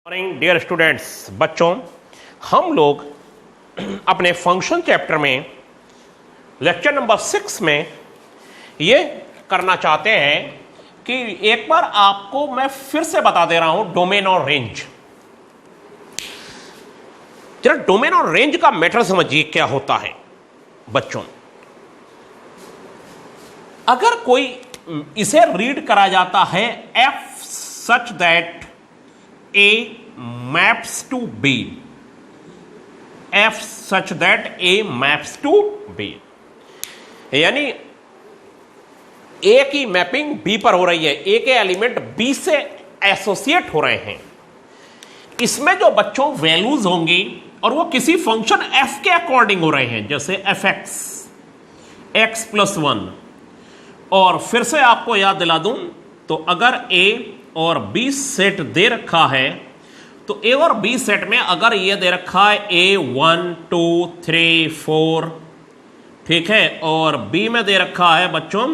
Morning dear students. बच्चों, हम लोग अपने फंक्शन चैप्टर में लेक्चर नंबर 6 में ये करना चाहते हैं कि एक बार आपको मैं फिर से बता दे रहा हूं डोमेन और रेंज। जरा डोमेन और रेंज का मैटर समझिए क्या होता है। बच्चों, अगर कोई इसे रीड करा जाता है F such that A maps to B, F such that A maps to B, यानी A की मैपिंग B पर हो रही है, A के एलिमेंट B से एसोसिएट हो रहे हैं। इसमें जो बच्चों वैल्यूज होंगी और वो किसी फंक्शन F के अकॉर्डिंग हो रहे हैं, जैसे fx x+1। और फिर से आपको याद दिला दूं तो अगर A और B सेट दे रखा है तो A और B सेट में अगर ये दे रखा है A 1 2 3 4, ठीक है, और B में दे रखा है बच्चों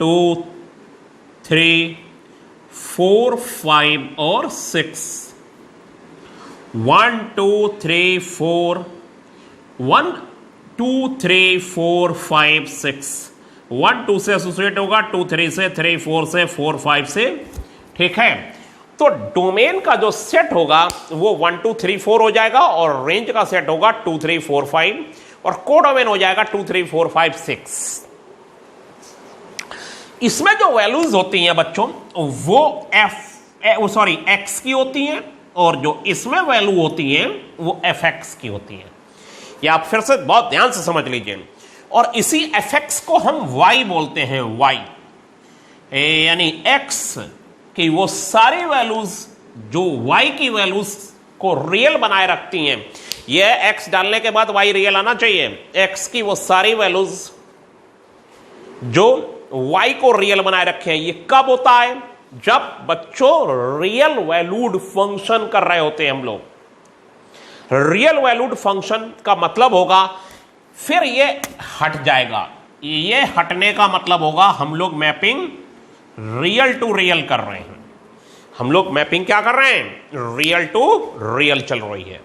2 3 4 5 और 6, 1 2 3 4, 1 2 3 4 5 6, 1 2 से एसोसिएट होगा, 2 3 से, 3 4 से, 4 5 से, ठीक है। तो डोमेन का जो सेट होगा वो 1 2 3 4 हो जाएगा और रेंज का सेट होगा 2 3 4 5 और कोडोमेन हो जाएगा 2 3 4 5 6। इसमें जो वैल्यूज होती हैं बच्चों वो x की होती हैं और जो इसमें वैल्यू होती हैं वो fx की होती हैं। ये आप फिर से बहुत ध्यान से समझ लीजिए। और इसी fx को हम y बोलते हैं, y यानी x कि वो सारी वैल्यूज जो y की वैल्यूज को रियल बनाए रखती हैं। ये x डालने के बाद y रियल आना चाहिए। x की वो सारी वैल्यूज जो y को रियल बनाए रखे हैं। ये कब होता है? जब बच्चों रियल वैल्यूड फंक्शन कर रहे होते हैं हम लोग। रियल वैल्यूड फंक्शन का मतलब होगा फिर ये हट जाएगा। ये हटने का मतलब होगा हम लोग मैपिंग रियल टू रियल कर रहे हैं। हम लोग मैपिंग क्या कर रहे हैं? रियल टू रियल चल रही है।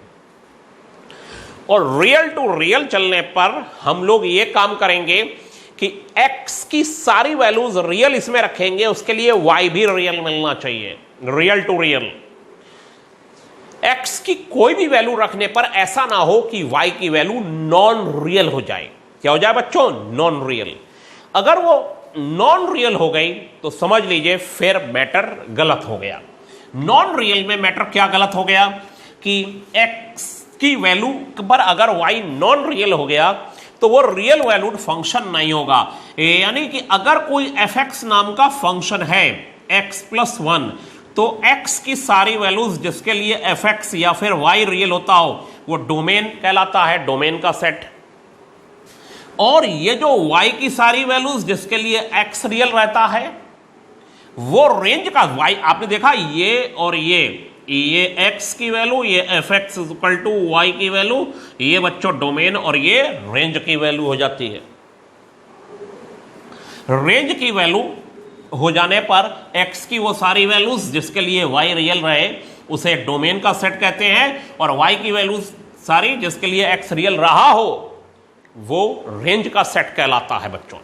और रियल टू रियल चलने पर हम लोग ये काम करेंगे कि x की सारी वैल्यूज रियल इसमें रखेंगे, उसके लिए y भी रियल मिलना चाहिए, रियल टू रियल। x की कोई भी वैल्यू रखने पर ऐसा ना हो कि y की वैल्यू नॉन रियल हो जाए। क्या हो जाए बच्चों? Non real. अगर वो नॉन रियल हो गई तो समझ लीजिए फिर मैटर गलत हो गया। नॉन रियल में मैटर क्या गलत हो गया कि x की वैल्यू पर अगर y नॉन रियल हो गया तो वो रियल वैल्यूड फंक्शन नहीं होगा। यानी कि अगर कोई fx नाम का फंक्शन है x+1 तो x की सारी वैल्यूज जिसके लिए fx या फिर y रियल होता हो वो डोमेन कहलाता है, डोमेन का सेट। और ये जो y की सारी वैल्यूज जिसके लिए x रियल रहता है वो रेंज का y। आपने देखा ये और ये x की वैल्यू, ये fx इक्वल टू y की वैल्यू, ये बच्चों डोमेन और ये रेंज की वैल्यू हो जाती है। रेंज की वैल्यू हो जाने पर x की वो सारी वैल्यूज जिसके लिए y रियल रहे उसे डोमेन का सेट कहते हैं और y की वैल्यूज सारी जिसके लिए x रियल रहा हो वो रेंज का सेट कहलाता है बच्चों।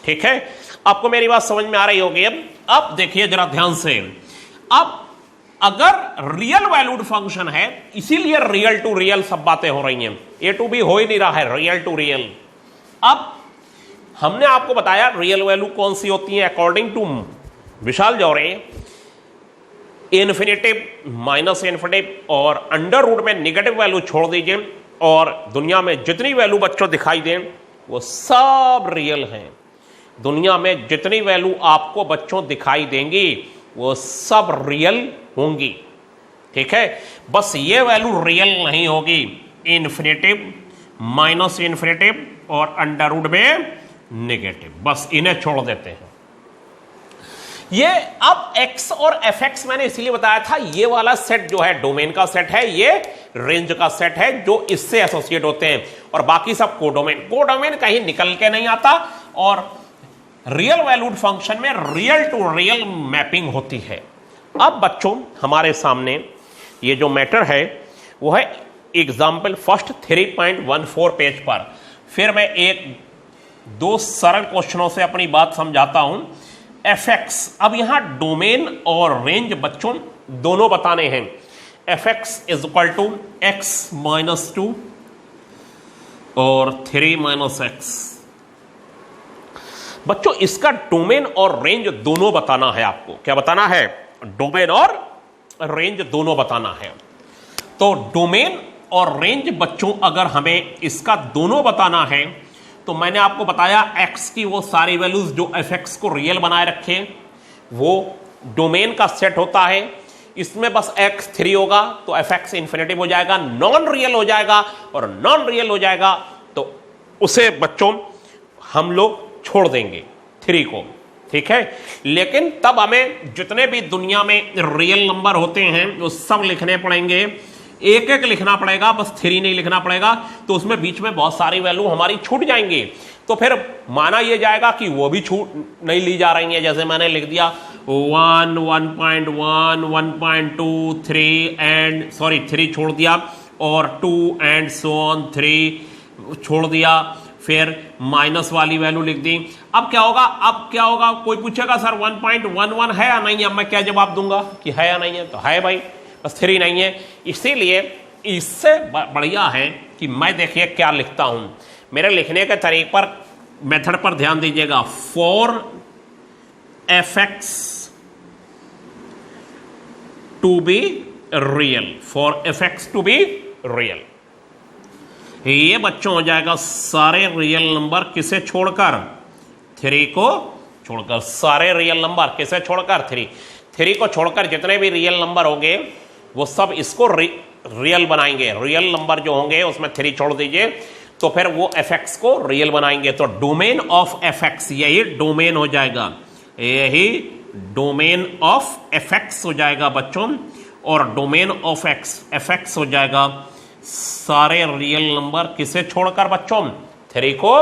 ठीक है, आपको मेरी बात समझ में आ रही होगी। अब देखिए जरा ध्यान से। अब अगर रियल वैल्यूड फंक्शन है, इसीलिए रियल टू रियल सब बातें हो रही हैं, ए टू बी हो ही नहीं रहा है, रियल टू रियल। अब हमने आपको बताया रियल वैल्यू कौन सी होती है अकॉर्डिंग टू विशाल जौरे, इन्फिनिटिव, माइनस इन्फिनिटिव और अंडर रूट में निगेटिव वैल्यू छोड़ दीजिए और दुनिया में जितनी वैल्यू बच्चों दिखाई दें वो सब रियल हैं। दुनिया में जितनी वैल्यू आपको बच्चों दिखाई देंगी वो सब रियल होंगी। ठीक है, बस ये वैल्यू रियल नहीं होगी। इन्फिनिटिव, माइनस इन्फिनिटिव और अंडर रूट में नेगेटिव, बस इन्हें छोड़ देते हैं। ये अब x और fx मैंने इसीलिए बताया था, ये वाला सेट जो है डोमेन का सेट है, ये रेंज का सेट है जो इससे एसोसिएट होते हैं और बाकी सब कोडोमेन। कोडोमेन कहीं निकल के नहीं आता और रियल वैल्यूड फंक्शन में रियल टू रियल मैपिंग होती है। अब बच्चों हमारे सामने ये जो मैटर है वो है एग्जाम्पल फर्स्ट 3.14 पेज पर। फिर मैं एक दो सरल क्वेश्चनों से अपनी बात समझाता हूं। fx, अब यहां डोमेन और रेंज बच्चों दोनों बताने हैं। fx is equal to x minus 2 और 3 माइनस एक्स। बच्चों इसका डोमेन और रेंज दोनों बताना है आपको। क्या बताना है? डोमेन और रेंज दोनों बताना है। तो डोमेन और रेंज बच्चों अगर हमें इसका दोनों बताना है तो मैंने आपको बताया x की वो सारी वैल्यूज जो fx को रियल बनाए रखे वो डोमेन का सेट होता है। इसमें बस x 3 होगा तो fx इन्फिनेटिव हो जाएगा, नॉन रियल हो जाएगा, और नॉन रियल हो जाएगा तो उसे बच्चों हम लोग छोड़ देंगे 3 को, ठीक है। लेकिन तब हमें जितने भी दुनिया में रियल नंबर होते हैं वो सब लिखने पड़ेंगे, एक एक लिखना पड़ेगा, बस 3 नहीं लिखना पड़ेगा। तो उसमें बीच में बहुत सारी वैल्यू हमारी छूट जाएंगी। तो फिर माना यह जाएगा कि वो भी छूट नहीं ली जा रही है। जैसे मैंने लिख दिया 1, 1.1, 1.2, 3 एंड 3 छोड़ दिया, और 2 एंड सो ऑन 3 छोड़ दिया, फिर माइनस वाली वैल्यू लिख दी। अब क्या होगा? कोई पूछेगा सर 1.11 है या नहीं है? अब मैं क्या जवाब दूंगा कि है या नहीं है? तो है भाई, बस 3 नहीं है। इसीलिए इससे बढ़िया है कि मैं देखिए क्या लिखता हूं। मेरे लिखने के तरीके पर, मेथड पर ध्यान दीजिएगा। For fx to be real, for fx to be real, ये बच्चों हो जाएगा सारे रियल नंबर किसे छोड़कर? 3 को छोड़कर। सारे रियल नंबर किसे छोड़कर? 3 को छोड़कर जितने भी रियल नंबर होंगे वो सब इसको रियल बनाएंगे। रियल नंबर जो होंगे उसमें 3 छोड़ दीजिए तो फिर वो fx को रियल बनाएंगे। तो डोमेन ऑफ fx, यही डोमेन हो जाएगा, यही डोमेन ऑफ fx हो जाएगा बच्चों। और डोमेन ऑफ fx हो जाएगा सारे रियल नंबर किसे छोड़कर बच्चों? 3 को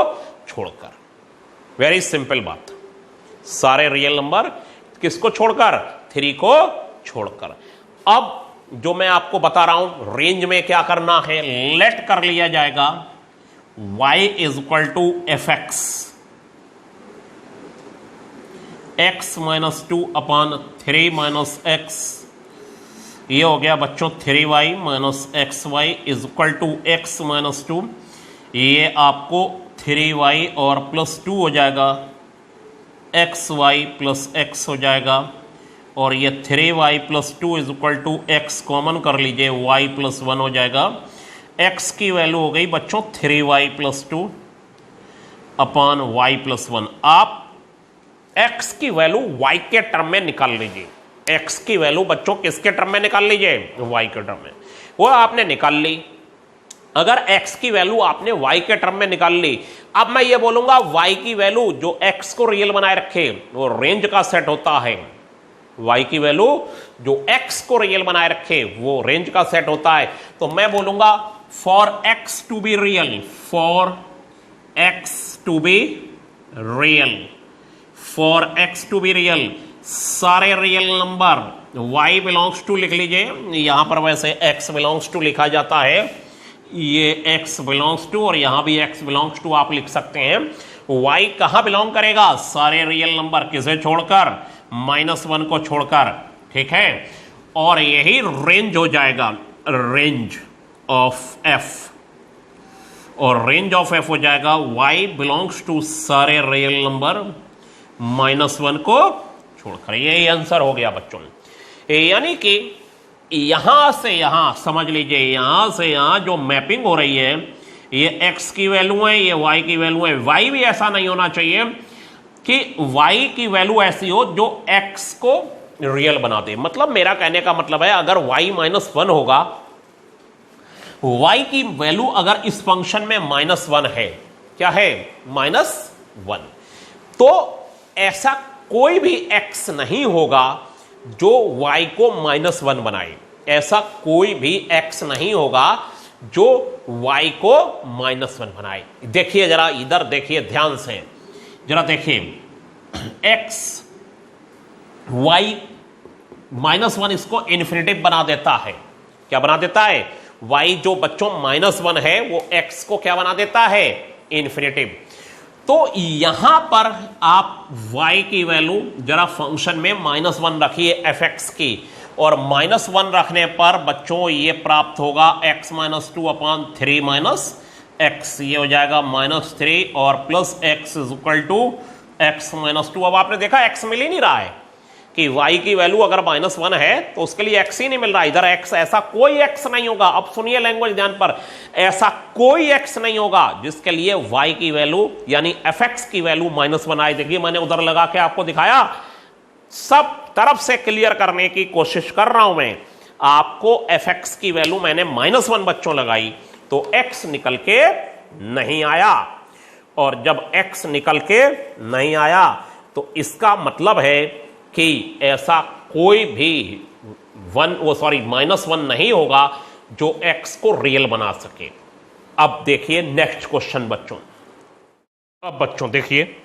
छोड़कर। वेरी सिंपल बात। सारे रियल नंबर किसको छोड़कर? 3 को छोड़कर। अब जो मैं आपको बता रहा हूं रेंज में क्या करना है, लेट कर लिया जाएगा y is equal to fx, x minus 2 upon 3 minus x. ये हो गया बच्चों 3y minus x y is equal to x minus 2। ये आपको 3y और प्लस 2 हो जाएगा, xy प्लस x हो जाएगा, और ये 3y plus 2 is equal to x common कर लीजिए, y प्लस 1 हो जाएगा। x की वैल्यू हो गई बच्चों 3y plus 2 upon y plus 1। आप x की वैल्यू y के टर्म में निकाल लीजिए। x की वैल्यू बच्चों किसके टर्म में निकाल लीजिए? y के टर्म में। वो आपने निकाल ली। अगर x की वैल्यू आपने y के टर्म में निकाल ली, अब मैं ये बोलूंगा y की वैल्यू जो x को रियल बनाए रखे वो रेंज का सेट होता है। y की वैल्यू जो x को रियल बनाए रखे वो रेंज का सेट होता है। तो मैं बोलूंगा for x to be real, for x to be real, for x to be real, सारे real number y belongs to लिख लीजिए। यहां पर वैसे x बिलोंग्स टू लिखा जाता है, ये x बिलोंग्स टू, और यहां भी x बिलोंग्स टू आप लिख सकते हैं। y कहां बिलोंग करेगा? सारे रियल नंबर किसे छोड़कर? -1 को छोड़कर, ठीक है। और यही रेंज हो जाएगा, रेंज ऑफ f, और रेंज ऑफ f हो जाएगा y बिलोंग्स टू सारे रियल नंबर -1 को छोड़कर। यही आंसर हो गया बच्चों। यानी कि यहां से यहां समझ लीजिए, यहां से यहां जो मैपिंग हो रही है ये x की वैल्यू है, ये y की वैल्यू है। y भी ऐसा नहीं होना चाहिए कि y की वैल्यू ऐसी हो जो x को रियल बना दे। मतलब मेरा कहने का मतलब है अगर y -1 होगा, y की वैल्यू अगर इस फंक्शन में -1 है, क्या है? -1, तो ऐसा कोई भी x नहीं होगा जो y को -1 बनाए। ऐसा कोई भी x नहीं होगा जो y को -1 बनाए। देखिए जरा, इधर देखिए ध्यान से, जरा देखिए, x y -1 इसको इन्फिनिटिव बना देता है, क्या बना देता है, y जो बच्चों -1 है वो x को क्या बना देता है, इन्फिनेटिव। तो यहां पर आप y की वैल्यू जरा फंक्शन में -1 रखिए fx की, और -1 रखने पर बच्चों ये प्राप्त होगा x - 2/3 - x, ये हो जाएगा -3 और प्लस x = x - 2। अब आपने देखा x मिल ही नहीं रहा है कि y की वैल्यू अगर -1 है तो उसके लिए x ही नहीं मिल रहा, इधर x, ऐसा कोई x नहीं होगा। अब सुनिए लैंग्वेज ध्यान पर, ऐसा कोई x नहीं होगा जिसके लिए y की वैल्यू यानी fx की वैल्यू -1 आए। देखिए मैंने उधर लगा के आपको दिखाया, सब तरफ से क्लियर करने की कोशिश कर रहा हूं मैं। आपको fx की वैल्यू मैंने -1 बच्चों लगाई तो x निकल के नहीं आया, और जब x निकल के नहीं आया तो इसका मतलब है कि ऐसा कोई भी -1 नहीं होगा जो x को रियल बना सके। अब देखिए नेक्स्ट क्वेश्चन बच्चों। अब बच्चों देखिए,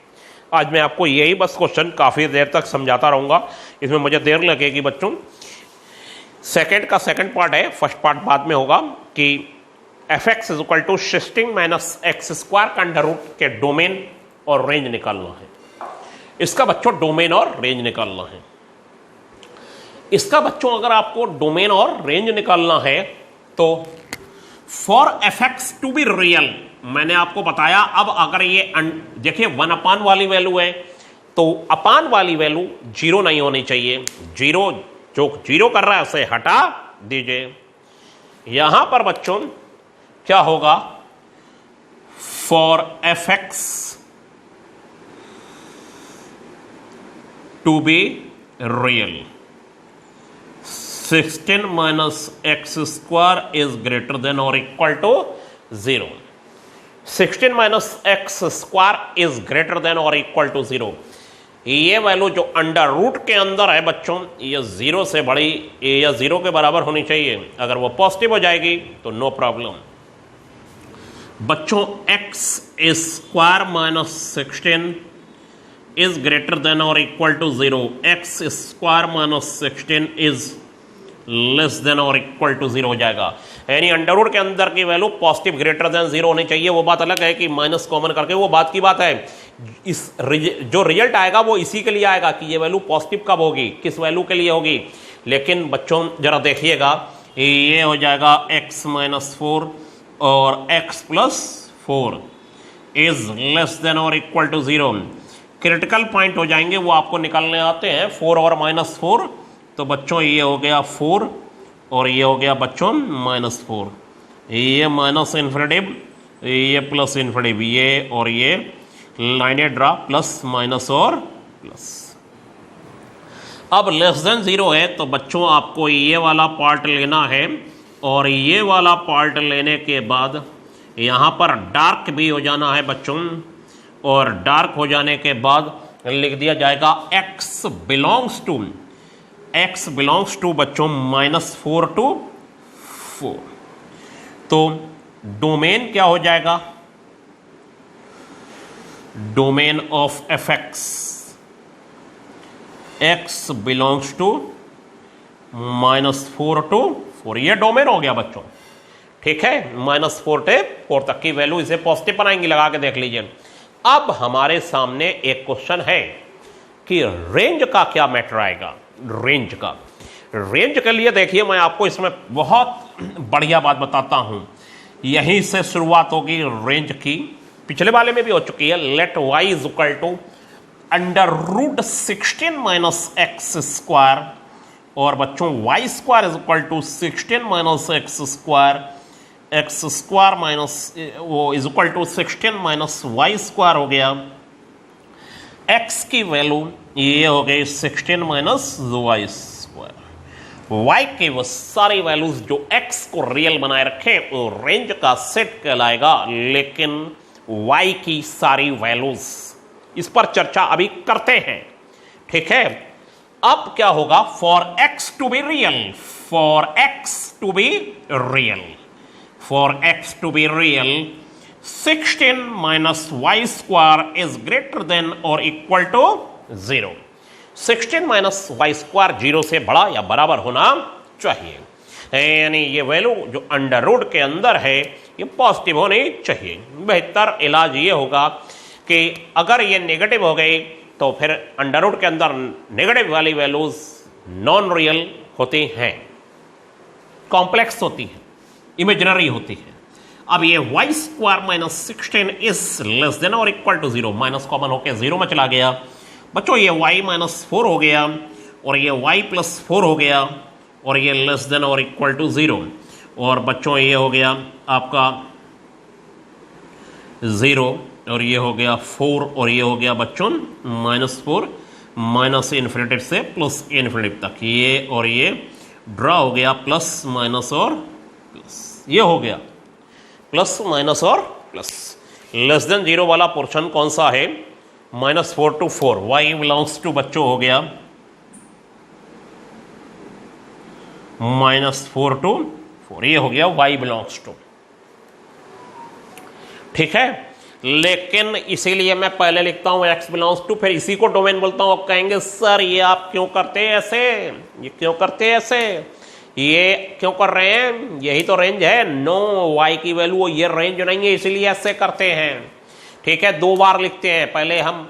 आज मैं आपको यही बस क्वेश्चन काफी देर तक समझाता रहूंगा, इसमें मुझे देर लगेगी बच्चों। सेकंड का सेकंड पार्ट है, फर्स्ट पार्ट बाद में होगा कि fx = 16 - x² का अंडर रूट के डोमेन और रेंज निकालना है। इसका बच्चों डोमेन और रेंज निकालना है। इसका बच्चों अगर आपको डोमेन और रेंज निकालना है तो for fx to be real, मैंने आपको बताया, अब अगर ये देखिए 1 वाली वैल्यू है तो अपान वाली वैल्यू 0 नहीं होनी चाहिए। 0 जो 0 कर रहा है उसे हटा दीजिए। यहां पर बच्चों क्या होगा, for fx to be real 16 - x² is greater than or equal to 0। 16 - x² is greater than or equal to 0। ये वैल्यू जो अंडर रूट के अंदर है बच्चों, ये 0 से बड़ी या 0 के बराबर होनी चाहिए। अगर वो पॉजिटिव हो जाएगी तो नो प्रॉब्लम। बच्चों x² - 16 is greater than or equal to 0, x² - 16 is less than और इक्वल टू 0 हो जाएगा। यानी अंडर रूट के अंदर की वैल्यू पॉजिटिव ग्रेटर देन 0 होनी चाहिए। वो बात अलग है कि माइनस कॉमन करके वो बात की बात है। इस जो रिजल्ट आएगा वो इसी के लिए आएगा कि ये वैल्यू पॉजिटिव कब होगी, किस वैल्यू के लिए होगी। लेकिन बच्चों जरा देखिएगा, ये हो जाएगा x - 4 और x + 4 इज लेस देन और इक्वल टू 0। क्रिटिकल पॉइंट हो जाएंगे, वो आपको निकालने आते हैं। 4 और -4, तो बच्चों ये हो गया 4 और ये हो गया बच्चों -4। ये माइनस इन्फिनिटिव, ये प्लस इन्फिनिटिव, ये और ये लाइनें ड्रा, प्लस माइनस और प्लस। अब लेस देन 0 है तो बच्चों आपको ये वाला पार्ट लेना है, और ये वाला पार्ट लेने के बाद यहाँ पर डार्क भी हो जाना है बच्चों, और डार्क हो जाने के बाद लिख दिया जाएगा x बिलोंग्स टू बच्चों -4 to 4। तो डोमेन क्या हो जाएगा, domain of fx x belongs to -4 to 4, ये डोमेन हो गया बच्चों। ठीक है, -4 से 4 तक की वैल्यू इसे पॉजिटिव बनाएंगे, लगा के देख लीजिए। अब हमारे सामने एक क्वेश्चन है कि रेंज का क्या मैटर आएगा। रेंज के लिए देखिए मैं आपको इसमें बहुत बढ़िया बात बताता हूं। यहीं से शुरुआत होगी रेंज की, पिछले वाले में भी हो चुकी है। लेट y = √16 - x², और बच्चों y² = 16 - x², x² माइनस वो = 16 - y² हो गया। x की वैल्यू ये हो गई 16 - y²। y के वो सारी वैल्यूज जो x को रियल बनाए रखे वो रेंज का सेट कहलाएगा, लेकिन y की सारी वैल्यूज, इस पर चर्चा अभी करते हैं। ठीक है, अब क्या होगा, for x to be real, for x to be real 16 - y² is greater than or equal to 0। 16 - y² 0 से बड़ा या बराबर होना चाहिए। यानी ये वैल्यू जो अंडर रूट के अंदर है ये पॉजिटिव होनी चाहिए। बेहतर इलाज ये होगा कि अगर ये नेगेटिव हो गई तो फिर अंडर रूट के अंदर नेगेटिव वाली वैल्यूज नॉन रियल होती हैं, कॉम्प्लेक्स होती है, इमेजिनरी होती है। अब ये y square minus 16 is less than और इक्वल टू 0, माइनस कॉमन होकर 0 में चला गया बच्चों। ये y माइनस 4 हो गया और ये y प्लस 4 हो गया और ये लेस देन और इक्वल टू 0, और बच्चों ये हो गया आपका 0 और ये हो गया 4 और ये हो गया बच्चों -4 माइनस इन्फिनिटी से प्लस इन्फिनिटी तक, ये और ये ड्रा हो गया प्लस माइनस और प्लस, ये हो गया प्लस माइनस और प्लस। लेस देन 0 वाला पोर्शन कौन सा है? -4 to 4, y बिलोंग्स टू बच्चों हो गया -4 to 4, ये हो गया y बिलोंग्स टू। ठीक है, लेकिन इसीलिए मैं पहले लिखता हूं x बिलोंग्स टू, फिर इसी को डोमेन बोलता हूं। आप कहेंगे सर ये आप क्यों करते हैं ऐसे, ये क्यों करते हैं ऐसे, ये क्यों कर रहे हैं, यही तो रेंज है। नो, y की वैल्यू ये रेंज नहीं है, इसीलिए ऐसे करते हैं। ठीक है, 2 बार लिखते हैं, पहले हम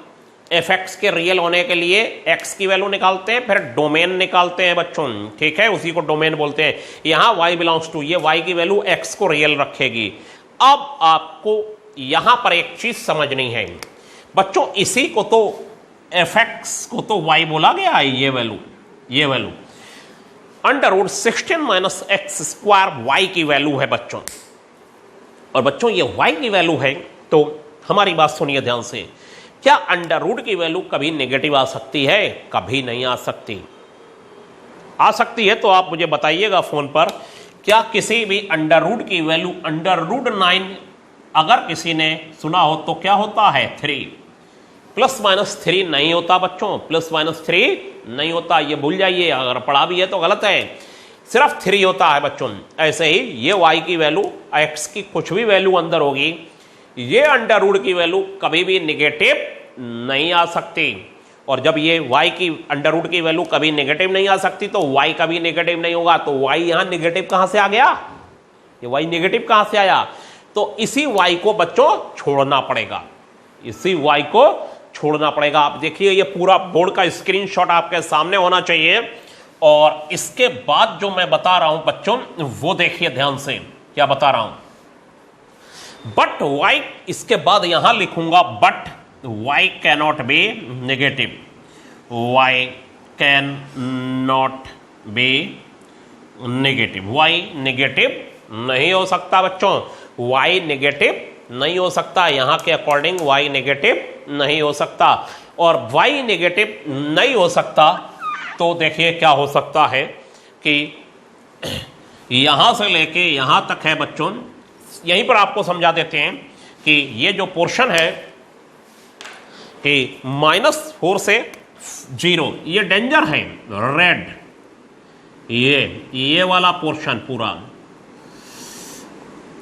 fx के रियल होने के लिए x की वैल्यू निकालते हैं, फिर डोमेन निकालते हैं बच्चों। ठीक है, उसी को डोमेन बोलते हैं। यहां y बिलोंग्स टू, ये y की वैल्यू x को रियल रखेगी। अब आपको यहां पर एक चीज समझनी है बच्चों, इसी को तो fx को तो y बोला गया है, ये value under root 16 minus x square y की वैल्यू है बच्चों। और बच्चों ये y की वैल्यू है, तो हमारी बात सुनिए ध्यान से। क्या अंडर रूट की वैल्यू कभी नेगेटिव आ सकती है? कभी नहीं आ सकती। आ सकती है तो आप मुझे बताइएगा फोन पर, क्या किसी भी अंडर रूट की वैल्यू अंडर रूट 9 अगर किसी ने सुना हो तो क्या होता है? 3 +-3 नहीं होता बच्चों, +-3 नहीं होता, ये भूल जाइए। अगर पढ़ा भी है तो गलत है, सिर्फ 3 होता है बच्चों। ऐसे ही ये y की वैल्यू, x की कुछ भी वैल्यू अंदर होगी, ये अंडर रूट की वैल्यू कभी भी निगेटिव नहीं आ सकती। और जब ये y की अंडर रूट की वैल्यू कभी नेगेटिव नहीं आ सकती तो y कभी नेगेटिव नहीं होगा। तो y यहां नेगेटिव कहां से आ गया? ये y नेगेटिव कहां से आया? तो इसी y को बच्चों छोड़ना पड़ेगा, इसी y को छोड़ना पड़ेगा। आप देखिए ये पूरा बोर्ड का स्क्रीनशॉट आपके सामने होना चाहिए। और इसके बाद जो मैं बता रहा हूं बच्चों वो देखिए ध्यान से, क्या बता रहा हूं। बट y, इसके बाद यहां लिखूंगा but y cannot be negative, y can not be negative, y negative नहीं हो सकता बच्चों, y नेगेटिव नहीं हो सकता। यहां के अकॉर्डिंग y नेगेटिव नहीं हो सकता। और y नेगेटिव नहीं हो सकता तो देखिए क्या हो सकता है कि यहां से लेके यहां तक है बच्चों। यहीं पर आपको समझा देते हैं कि ये जो पोर्शन है कि -4 से 0, ये डेंजर है, रेड, ये वाला पोर्शन पूरा,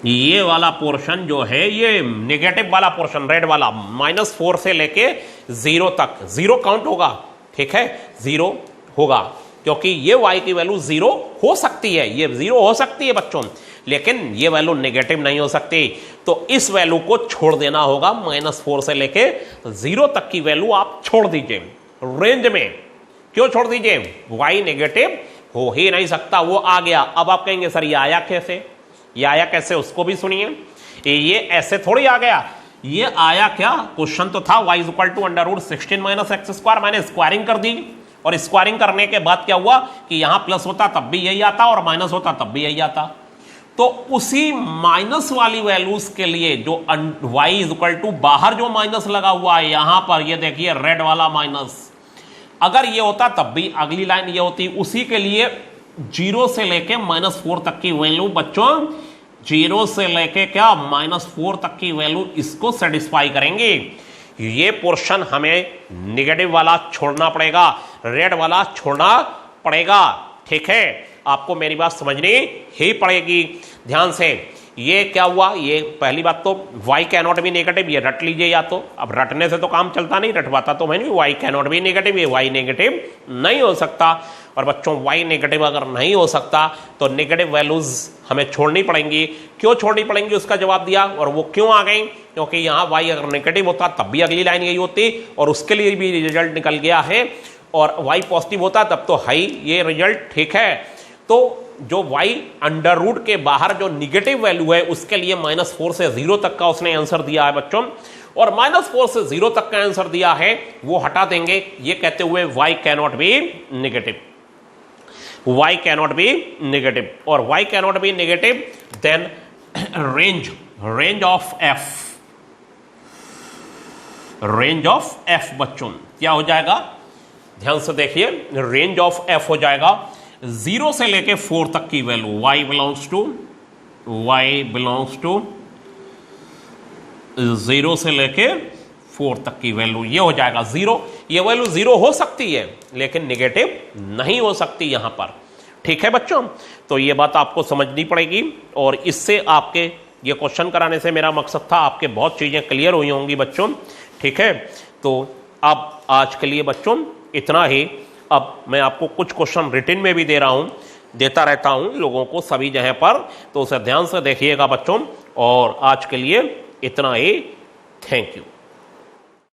ये वाला पोर्शन जो है ये नेगेटिव वाला पोर्शन, रेड वाला, -4 से लेके 0 तक, 0 काउंट होगा। ठीक है, 0 होगा क्योंकि ये y की वैल्यू 0 हो सकती है, ये 0 हो सकती है बच्चों, लेकिन ये वैल्यू नेगेटिव नहीं हो सकती। तो इस वैल्यू को छोड़ देना होगा, -4 से लेके 0 तक की वैल्यू आप छोड़ दीजिए रेंज में। क्यों छोड़ दीजिए? y नेगेटिव हो ही नहीं सकता, वो आ गया। अब आप कहेंगे सर ये आया कैसे, ये आया कैसे, उसको भी सुनिए। ये ऐसे थोड़ी आ गया, ये आया क्या, क्वेश्चन तो था y = √16 माइनस एक्स स्क्वायर, मैंने स्क्वायरिंग कर दी। और स्क्वायरिंग करने के बाद क्या हुआ कि यहां प्लस होता तब भी यही आता और माइनस होता तब भी यही आता। तो उसी माइनस वाली वैल्यूज के लिए जो y = बाहर जो माइनस लगा हुआ है यहां पर, ये देखिए रेड वाला माइनस, अगर ये होता तब भी अगली लाइन ये होती। उसी के लिए 0 से लेके -4 तक की वैल्यू बच्चों, 0 से लेके क्या -4 तक की वैल्यू इसको सेटिस्फाई करेंगे। ये पोर्शन हमें नेगेटिव वाला छोड़ना पड़ेगा, रेड वाला छोड़ना पड़ेगा। ठीक है, आपको मेरी बात समझनी ही पड़ेगी ध्यान से। ये क्या हुआ, ये पहली बात तो y कैनॉट बी नेगेटिव, ये रट लीजिए या तो, अब रटने से तो काम चलता नहीं, रटवाता तो मैं नहीं, y कैनॉट बी नेगेटिव, ये y नेगेटिव नहीं हो सकता। और बच्चों y नेगेटिव अगर नहीं हो सकता तो नेगेटिव वैल्यूज हमें छोड़नी पड़ेंगी। क्यों छोड़नी पड़ेंगी उसका जवाब दिया, और वो क्यों आ गई, क्योंकि यहाँ y अगर नेगेटिव होता तब भी अगली लाइन यही होती और उसके लिए भी रिजल्ट निकल गया है, और y पॉजिटिव होता तब तो है ये रिजल्ट, ठीक है। तो जो y अंडर रूट के बाहर जो निगेटिव वैल्यू है उसके लिए -4 से 0 तक का उसने आंसर दिया है बच्चों, और -4 से 0 तक का आंसर दिया है वो हटा देंगे ये कहते हुए y cannot be negative, y cannot be negative, और y cannot be negative, then range of f बच्चों क्या हो जाएगा, ध्यान से देखिए, रेंज ऑफ f हो जाएगा 0 से लेके 4 तक की वैल्यू, y बिलोंग्स टू 0 से लेके 4 तक की वैल्यू, ये हो जाएगा 0। ये वैल्यू 0 हो सकती है लेकिन नेगेटिव नहीं हो सकती यहां पर, ठीक है बच्चों। तो ये बात आपको समझनी पड़ेगी, और इससे आपके ये क्वेश्चन कराने से मेरा मकसद था आपके बहुत चीजें क्लियर हुई होंगी बच्चों, ठीक है। तो अब आज के लिए बच्चों इतना ही। अब मैं आपको कुछ क्वेश्चन रिटन में भी देता रहता हूं लोगों को सभी जगह पर, तो उसे ध्यान से देखिएगा बच्चों। और आज के लिए इतना ही, थैंक यू।